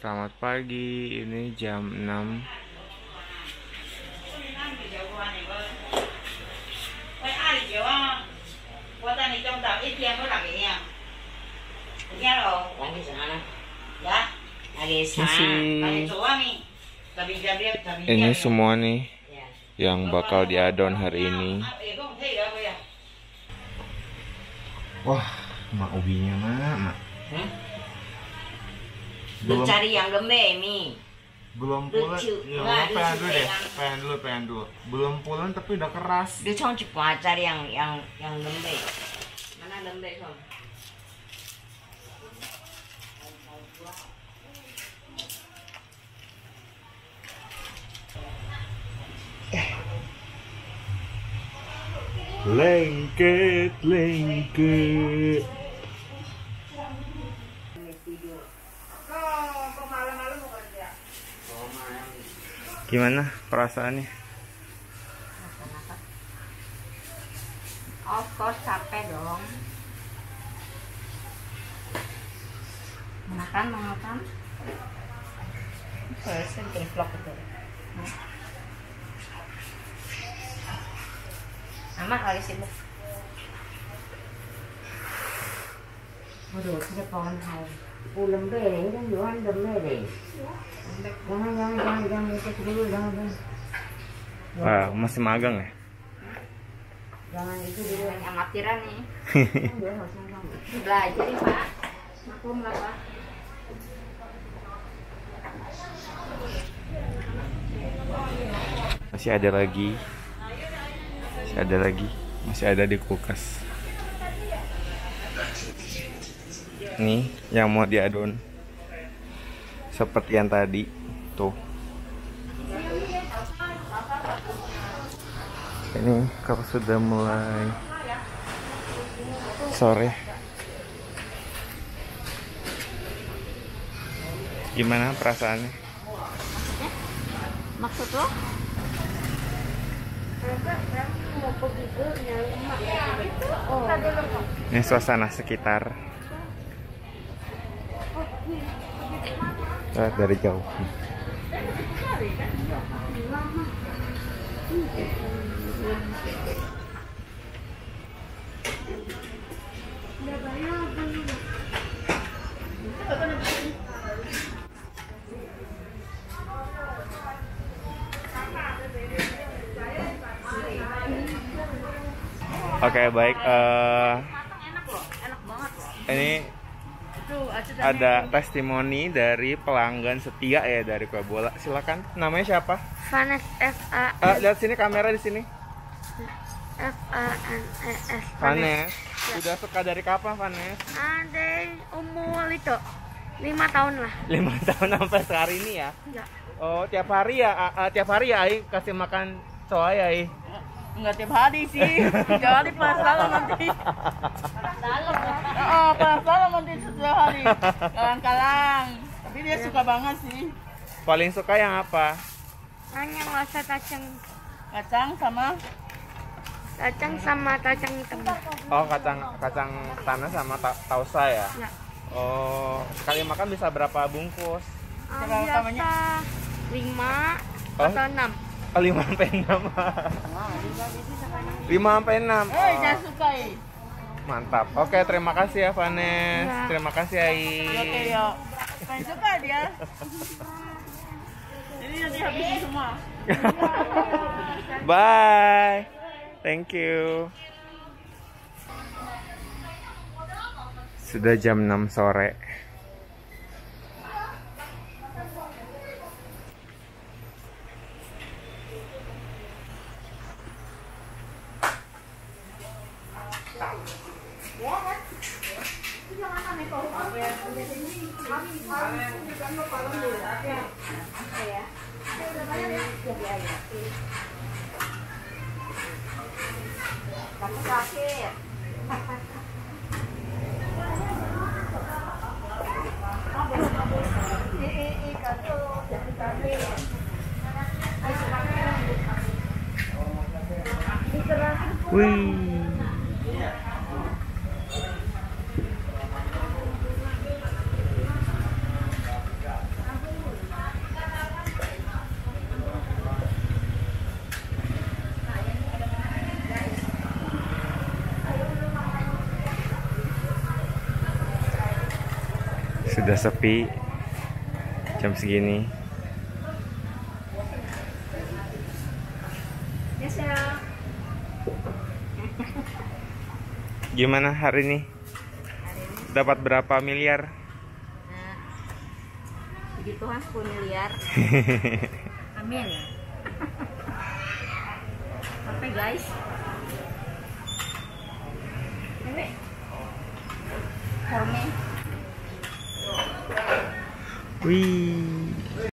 Selamat pagi, ini jam 6. Ini semua nih yang bakal diadon hari ini. Wah, mak ubinya mana? Belum cari yang lembe mi. Belum pulen. Ya, pengen dulu. Belum pulen tapi udah keras. Dia cuma cari yang lembe. Mana lembe kom? Lengket. Gimana perasaannya? Of course capek dong. Makan. Sedih vlog itu. Mama lagi sibuk. Waduh, sudah pohon hal. Lembe deh, kan jualan lembe deh. Jangan ikut dulu, jangan. Wah, masih magang ya? Jangan itu dulu yang amatiran nih. Belajar nih Pak. Maklum lah Pak. Masih ada di kulkas. Nih yang mau diadon seperti yang tadi tuh. Ini kalau sudah mulai sore. Gimana perasaannya? Maksud lo? Ini suasana sekitar. Dari jauh. Oke, baik. Ini ada testimoni dari pelanggan setia ya dari Kue Bola. Silakan. Namanya siapa? Vanes FA. Lihat sini kamera di sini. FANES. Vanes. Sudah suka dari kapan, Vanes? Ada umur itu 5 tahun lah. 5 tahun sampai sekarang ini ya? Ya. Oh, tiap hari ya Ai kasih makan soai Ai. Enggak tiap hari sih, jadi penasaran nanti. Penasaran nanti setiap hari. Kalang-kalang. Tapi dia suka banget sih. Paling suka yang apa? Hanya rasa kacang Kacang sama kacang hitam. Oh, kacang tanah sama tausa ya? Ya. Oh, sekali makan bisa berapa bungkus? Berapa namanya? Biasa 5 Oh? atau 6. 5 sampai 6. 5 sampai 6. Jangan suka Mantap. Oke, terima kasih ya Vanes. Ya. Terima kasih Ai. Oke, yuk. Pengen suka dia. Jadi nanti habisin semua. Bye. Thank you. Sudah jam 6 sore. Wih. Sudah sepi jam segini. Gimana hari ini? Dapat berapa miliar? Nah, puji Tuhan 10 miliar. Amin. Sampai guys. Ini Horme. Wih.